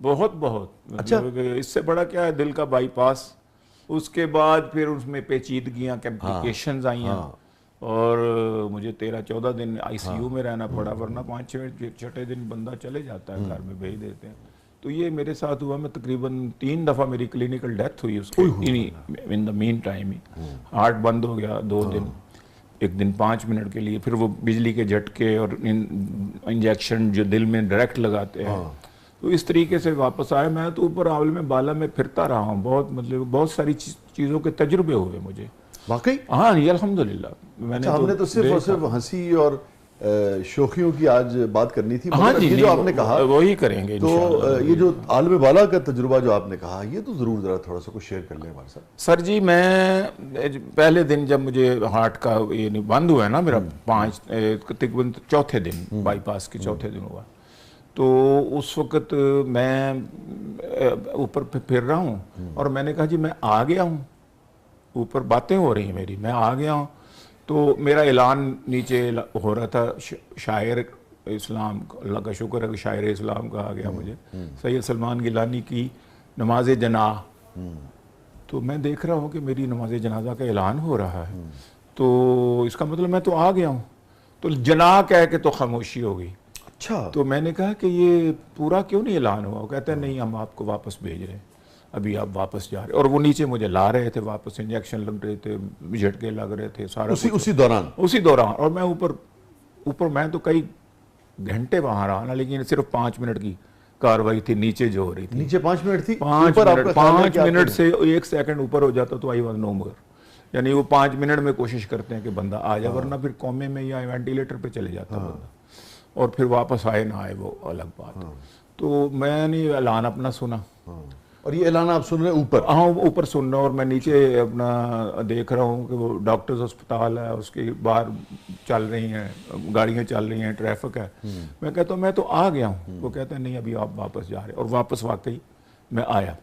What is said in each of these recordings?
بہت بہت مطلب اس سے بڑا کیا ہے، دل کا بائی پاس، اس کے بعد پھر اس میں پیچیدگیاں کمپلیکیشنز آئی ہیں، اور مجھے 13-14 دن آئی سی یو میں رہنا پڑا، ورنہ 5-6 دن بندہ چلے جاتا ہے، گھر میں بھیج دیتے ہیں. تو یہ میرے ساتھ ہوا، میں تقریباً 3 دفعہ میری کلینکل ڈیتھ ہوئی اس کے ان دا مین ٹائم ہی. ہارٹ بند ہو گیا 2 دن، ایک دن 5 منٹ کے لیے، پھر وہ بجلی کے جھٹکے اور انجیکشن جو دل میں ڈائریکٹ لگاتے ہیں. تو اس طریقے سے واپس آیا. میں تو اوپر عالم بالا میں پھرتا رہا ہوں، بہت ساری چیزوں کے تجربے ہوئے مجھے واقعی. ہاں جی الحمدللہ. ہم نے تو صرف اور صرف ہنسی اور شوخیوں کی آج بات کرنی تھی. ہاں جی، یہ جو آپ نے کہا وہی کریں گے تو یہ جو عالم بالا کا تجربہ جو آپ نے کہا، یہ تو ضرور ذرا تھوڑا سا کچھ شیئر کر لیں ہمارے ساتھ. سر جی، میں پہلے دن جب مجھے ہارٹ کا یہ بند ہوا ہے نا میرا، تقریباً چوتھے دن بائی پاس کے چوتھے دن ہوا، تو اس وقت میں اوپر پھر رہا ہوں اور میں نے کہا جی میں آ گیا ہوں، اوپر باتیں ہو رہی ہیں میری، میں آ گیا ہوں. تو میرا اعلان نیچے ہو رہا تھا، شاعر اسلام، اللہ کا شکر ہے کہ شاعر اسلام کہا گیا مجھے، سید سلمان گیلانی کی نماز جناح. تو میں دیکھ رہا ہوں کہ میری نماز جنازہ کا اعلان ہو رہا ہے، تو اس کا مطلب میں تو آ گیا ہوں. تو جناح کہہ کے تو خاموشی ہو گئی. اچھا. تو میں نے کہا کہ یہ پورا کیوں نہیں اعلان ہوا؟ وہ کہتا ہے نہیں، ہم آپ کو واپس بھیج رہے ہیں، ابھی آپ واپس جا رہے ہیں. اور وہ نیچے مجھے لا رہے تھے واپس، انجیکشن لگ رہے تھے، جھٹکے لگ رہے تھے، سارا اسی دوران. اور میں اوپر میں تو کئی گھنٹے وہاں رہا نا، لیکن صرف 5 منٹ کی کاروائی تھی نیچے جو ہو رہی تھی. نیچے 5 منٹ تھی. 5 منٹ سے 1 سیکنڈ اوپر ہو جاتا تو آئی واز نو مور. یعنی وہ 5 منٹ میں کوشش کرتے ہیں کہ بندہ آ جائے، ورنہ پھر کومے میں یا وینٹیلیٹر پہ چلے جاتا بندہ. اور پھر واپس آئے نہ آئے وہ الگ بات. تو میں نے اعلان اپنا سنا. اور یہ اعلان آپ سن رہے ہیں اوپر؟ ہاں اوپر سن رہا ہوں، اور میں نیچے اپنا دیکھ رہا ہوں کہ وہ ڈاکٹرز ہسپتال ہے، اس کے باہر چل رہی ہیں گاڑیاں، چل رہی ہیں، ٹریفک ہے. میں کہتا ہوں میں تو آ گیا ہوں. وہ کہتا ہے نہیں، ابھی آپ واپس جا رہے ہیں. اور واپس واقعی میں آیا،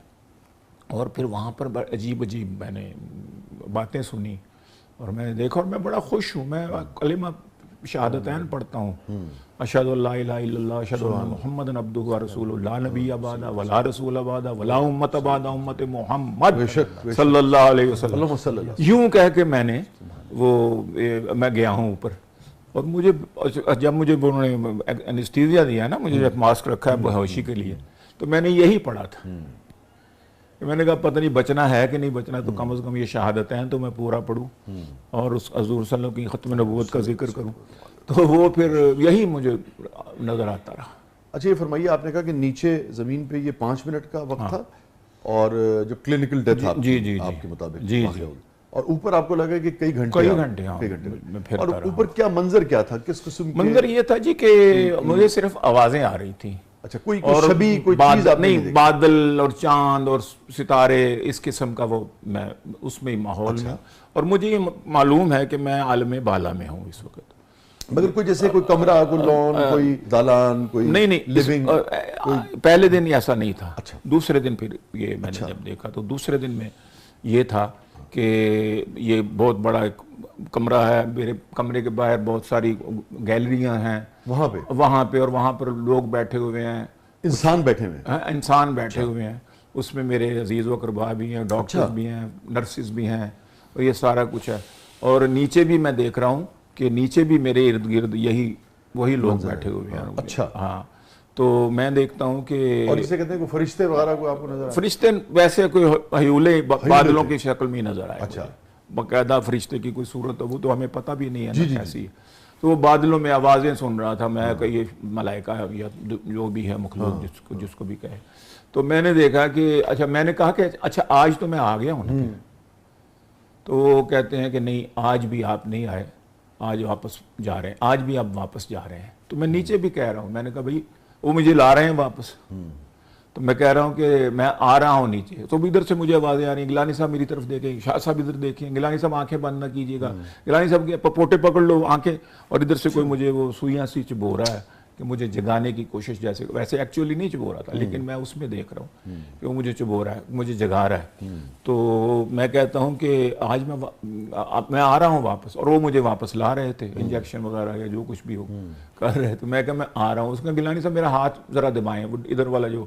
اور پھر وہاں پر عجیب میں نے باتیں سنی، اور میں نے دیکھا، اور میں بڑا خوش ہوں. میں کلمہ شہادتین پڑھتا ہوں، اشہد ان لا الہ الا اللہ اشہد ان محمد عبدہ ورسولہ لا نبی بعدہ ولا رسول بعدہ ولا امت بعد امت محمد صلی اللہ علیہ وسلم. یوں کہہ کے میں نے میں گیا ہوں اوپر. اور جب مجھے انہوں نے انیستھیزیا دیا نا، مجھے ماسک رکھا ہے بہوشی کے لیے، تو میں نے یہی پڑھا تھا. میں نے کہا پتہ نہیں بچنا ہے کہ نہیں بچنا، تو کم از کم یہ شہادتیں تو میں پورا پڑھوں اور اس حضور صلی اللہ علیہ وسلم کی ختم نبوت کا ذکر کروں. تو وہ پھر یہی مجھے نظر آتا رہا. اچھا، یہ فرمائیے، آپ نے کہا کہ نیچے زمین پہ یہ 5 منٹ کا وقت تھا، اور جو کلینکل ڈیتھ آپ کے مطابق، اور اوپر آپ کو لگا کہ کئی گھنٹے. اور اوپر کیا منظر کیا تھا؟ کس قسم کے منظر؟ یہ تھا جی کہ مجھے صرف آوازیں آ رہی تھیں. اچھا، کوئی شبیہ کوئی چیز آپ نہیں، بادل اور چاند اور ستارے، اس قسم کا وہ میں اس میں ماحول میں. اور مجھے یہ معلوم ہے کہ میں عالم بالا میں ہوں اس وقت. مگر کوئی جیسے کوئی کمرہ، کوئی لون، کوئی دالان، کوئی نہیں لیونگ؟ پہلے دن ایسا نہیں تھا. دوسرے دن پھر یہ میں نے جب دیکھا تو دوسرے دن میں یہ تھا کہ یہ بہت بڑا کمرہ ہے، میرے کمرے کے باہر بہت ساری گیلریاں ہیں وہاں پہ اور وہاں پر لوگ بیٹھے ہوئے ہیں، انسان بیٹھے ہوئے ہیں. اس میں میرے عزیز و اقربا بھی ہیں، ڈاکٹرز بھی ہیں، نرسز بھی ہیں، اور یہ سارا کچھ ہے. اور نیچے بھی میں دیکھ رہا ہوں کہ نیچے بھی میرے ارد گرد وہی لوگ بیٹھے ہوئے ہیں. اچھا. ہاں، تو میں دیکھتا ہوں کہ اور اسے کہتے ہیں کہ فرشتے وغیرہ کو آپ کو نظر آئے؟ فرشتے ویسے کوئی ہیولے بادلوں کی شکل میں نظر آئے. اچھا. باقاعدہ فرشتے کی کوئی صورت ہو وہ تو ہمیں پتہ بھی نہیں ہے کیسی ہے. تو وہ بادلوں میں آوازیں سن رہا تھا میں کہ یہ ملائکہ ہے یا جو بھی ہے مخلوق جس کو بھی کہے. تو میں نے دیکھا کہ اچھا، میں نے کہا کہ اچھا آج تو میں آ گیا ہوں. تو وہ کہتے ہیں کہ نہیں، آج بھی آپ نہیں آئے، آج واپس جا رہے ہیں، آج بھی آپ واپس جا رہے ہیں. تو میں نیچے بھی کہہ رہا ہوں، میں نے کہا بھائی وہ مجھے لا رہے ہیں واپس. تو میں کہہ رہا ہوں کہ میں آ رہا ہوں نیچے. تو ادھر سے مجھے آوازیں آ رہی ہیں، گیلانی صاحب میری طرف دیکھیں، شاہ صاحب ادھر دیکھیں، گیلانی صاحب آنکھیں بند نہ کیجیے گا، گیلانی صاحب کے پوٹے پکڑ لو آنکھیں. اور ادھر سے کوئی مجھے وہ سوئیاں سی چبو رہا ہے کہ مجھے جگانے کی کوشش، جیسے ویسے ایکچولی نہیں چبو رہا تھا لیکن میں اس میں دیکھ رہا ہوں کہ وہ مجھے چبو رہا ہے، مجھے جگا رہا ہے. تو میں کہتا ہوں کہ آج میں آ رہا ہوں واپس. اور وہ مجھے واپس لا رہے تھے، انجیکشن وغیرہ یا جو کچھ بھی ہو کر رہے تھے. میں کہا میں آ رہا ہوں. اس کا گیلانی صاحب میرا ہاتھ ذرا دبائیں، وہ ادھر والا جو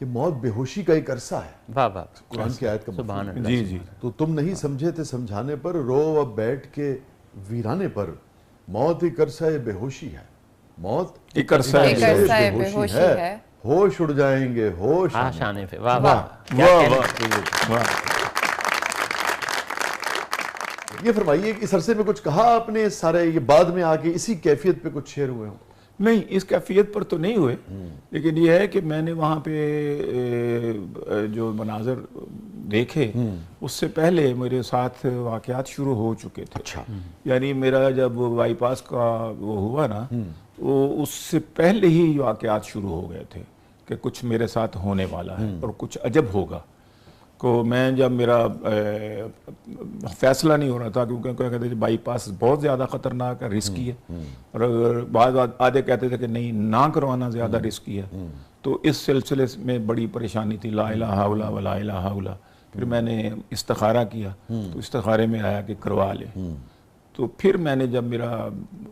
کہ موت بے ہوشی کا ایک عرصہ ہے. واہ واہ قرآن کی آیت کا سبحان اللہ. جی جی. تو تم نہیں سمجھے تھے سمجھانے پر، رو اب بیٹھ کے ویرانے پر. موت ایک عرصہ بے ہوشی ہے. موت ایک عرصہ بے ہوشی ہے. ہوش اڑ جائیں گے ہوش آشانے پہ. واہ واہ. یہ فرمائیے کہ اس عرصے میں کچھ کہا آپ نے سارے، یہ بعد میں آ کے اسی کیفیت پہ کچھ شعر ہوئے ہوں؟ نہیں، اس کیفیت پر تو نہیں ہوئے، لیکن یہ ہے کہ میں نے وہاں پہ جو مناظر دیکھے اس سے پہلے میرے ساتھ واقعات شروع ہو چکے تھے. اچھا. یعنی میرا جب بائی پاس کا وہ ہوا نا، وہ اس سے پہلے ہی واقعات شروع ہو گئے تھے کہ کچھ میرے ساتھ ہونے والا ہے اور کچھ عجب ہوگا. کو میں جب میرا فیصلہ نہیں ہو رہا تھا، کیونکہ کہتے تھے بائی پاس بہت زیادہ خطرناک ہے، رسکی ہے، اور اگر بعض آدھے کہتے تھے کہ نہیں نہ کروانا زیادہ رسکی ہے. تو اس سلسلے میں بڑی پریشانی تھی. لا الہ الا ولا الہ الا. پھر میں نے استخارہ کیا تو استخارے میں آیا کہ کروا لیں. تو پھر میں نے جب میرا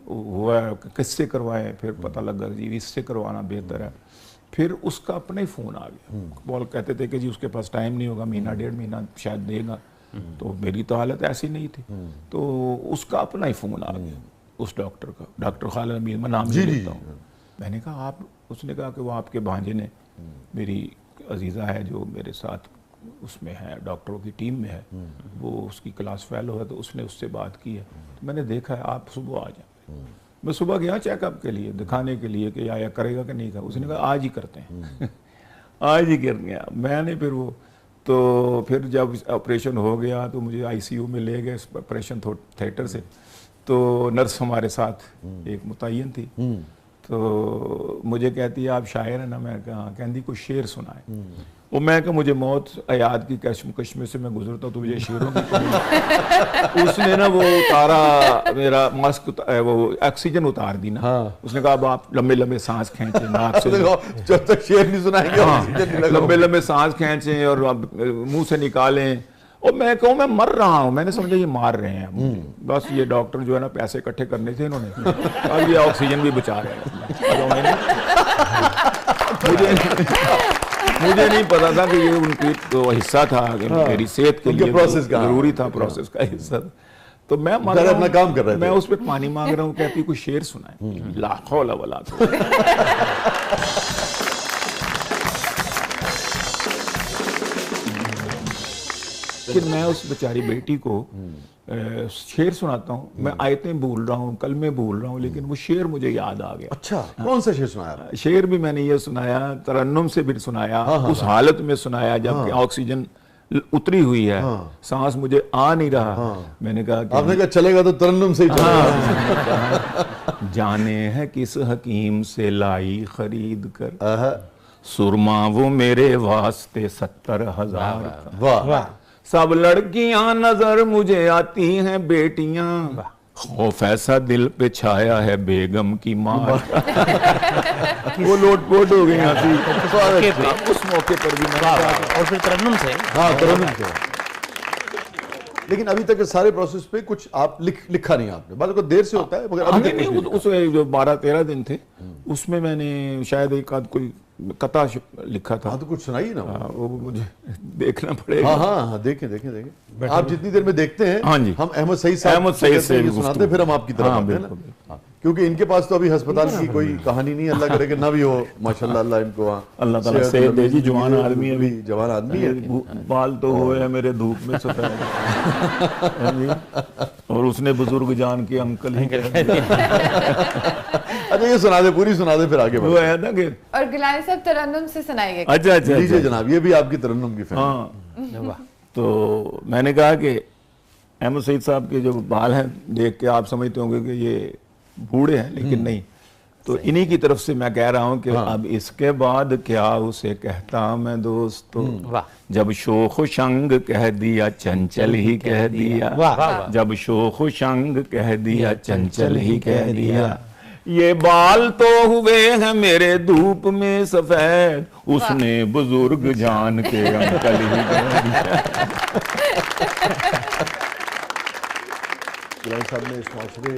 ہوا کہ کس سے کروائیں، پھر پتہ لگا جی اس سے کروانا بہتر ہے. پھر اس کا اپنا ہی فون آ گیا. بول کہتے تھے کہ جی اس کے پاس ٹائم نہیں ہوگا، مہینہ ڈیڑھ مہینہ شاید دے گا. تو میری تو حالت ایسی نہیں تھی. تو اس کا اپنا ہی فون آ گیا اس ڈاکٹر کا، ڈاکٹر خالد امین، میں نام نہیں لیتا ہوں. میں نے کہا آپ، اس نے کہا کہ وہ آپ کے بھانجے نے، میری عزیزہ ہے جو میرے ساتھ اس میں ہے، ڈاکٹروں کی ٹیم میں ہے، وہ اس کی کلاس فیلو ہے، تو اس نے اس سے بات کی ہے. تو میں نے دیکھا ہے آپ صبح آ جائیں. میں صبح گیا چیک اپ کے لیے، دکھانے کے لیے کہ آیا کرے گا کہ نہیں کرے. اس نے کہا آج ہی کرتے ہیں. آج ہی کر گیا. میں نے پھر وہ تو پھر جب آپریشن ہو گیا تو مجھے آئی سی یو میں لے گئے آپریشن تھیٹر سے. تو نرس ہمارے ساتھ ایک متعین تھی، تو مجھے کہتی ہے آپ شاعر ہیں نا؟ میں کہا، کہندی کوئی شعر سنائے. وہ میں کہ مجھے موت ایاد کی کشمکش سے میں گزرتا ہوں تو مجھے شعروں کی اس نے نا وہ اتارا میرا ماسک، وہ آکسیجن اتار دی نا. اس نے کہا اب آپ لمبے لمبے سانس کھینچیں ناک سے، جب تک شعر نہیں سنائیں گے لمبے لمبے سانس کھینچیں اور منہ سے نکالیں. اور میں کہوں میں مر رہا ہوں. میں نے سمجھا یہ مار رہے ہیں بس. یہ ڈاکٹر جو ہے نا پیسے اکٹھے کرنے تھے انہوں نے، اب یہ آکسیجن بھی بچا رہے ہیں. مجھے نہیں پتا تھا کہ یہ ان کی تو حصہ تھا کہ میری صحت کے لیے ضروری تھا، پروسیس کا حصہ تھا. تو میں اپنا کام کر رہا تھا، میں اس پہ پانی مانگ رہا ہوں. کہتی کوئی شعر سنائے. لا حول ولا قوت. پھر میں اس بیچاری بیٹی کو شعر سناتا ہوں. میں آیتیں بھول رہا ہوں، کلمے بھول رہا ہوں، لیکن وہ شعر مجھے یاد آ گیا. اچھا، کون سا شعر سنایا؟ شعر بھی میں نے یہ سنایا، ترنم سے بھی سنایا، اس حالت میں سنایا جب کہ آکسیجن اتری ہوئی ہے، سانس مجھے آ نہیں رہا. میں نے کہا آپ نے کہا چلے گا تو ترنم سے ہی چلے گا. جانے ہے کس حکیم سے لائی خرید کر سرما وہ میرے واسطے 70,000 کا. واہ. سب لڑکیاں نظر مجھے آتی ہیں بیٹیاں، خوف ایسا دل پہ چھایا ہے بیگم کی مار. وہ لوٹ پوٹ ہو گئی اس موقع پر بھی. اور پھر ترنم سے. ہاں ترنم سے. لیکن ابھی تک سارے پروسیس پہ کچھ آپ لکھا نہیں آپ نے؟ بعد کو دیر سے ہوتا ہے مگر ابھی تک اس میں جو 12-13 دن تھے اس میں میں نے شاید ایک آدھ کوئی قطع لکھا تھا. ہاں تو کچھ سنائیے نا. وہ مجھے دیکھنا پڑے گا. ہاں دیکھیں. آپ جتنی دیر میں دیکھتے ہیں ہم احمد سعید سے سناتے ہیں، پھر ہم آپ کی طرف آتے ہیں نا، کیونکہ ان کے پاس تو ابھی ہسپتال کی کوئی کہانی نہیں. اللہ کرے کہ نہ بھی ہو، ماشاءاللہ اللہ ان کو اللہ تعالیٰ صحت دے. جی جوان آدمی ہے، ابھی جوان آدمی ہے، بال تو ہوئے ہیں میرے دھوپ میں سفید، اور اس نے بزرگ جان کے انکل ہی. اچھا یہ سنا دے، پوری سنا دے پھر آگے وہ ہے نا کہ. اور گیلانی صاحب ترنم سے سنائے گے. اچھا لیجیے جناب، یہ بھی آپ کی ترنم کی فہم. ہاں. تو میں نے کہا کہ احمد سعید صاحب کے جو بال ہیں دیکھ کے آپ سمجھتے ہوں گے کہ یہ بوڑھے ہیں، لیکن نہیں. تو انہی کی طرف سے میں کہہ رہا ہوں کہ اب اس کے بعد کیا اسے کہتا میں دوستو، جب شوخ و شنگ کہہ دیا چنچل ہی کہہ دیا، جب شوخ و شنگ کہہ دیا چنچل ہی کہہ دیا، یہ بال تو ہوئے ہیں میرے دھوپ میں سفید، اس نے بزرگ جان کے انکل ہی کہہ دیا. گیلانی صاحب نے اس معاشرے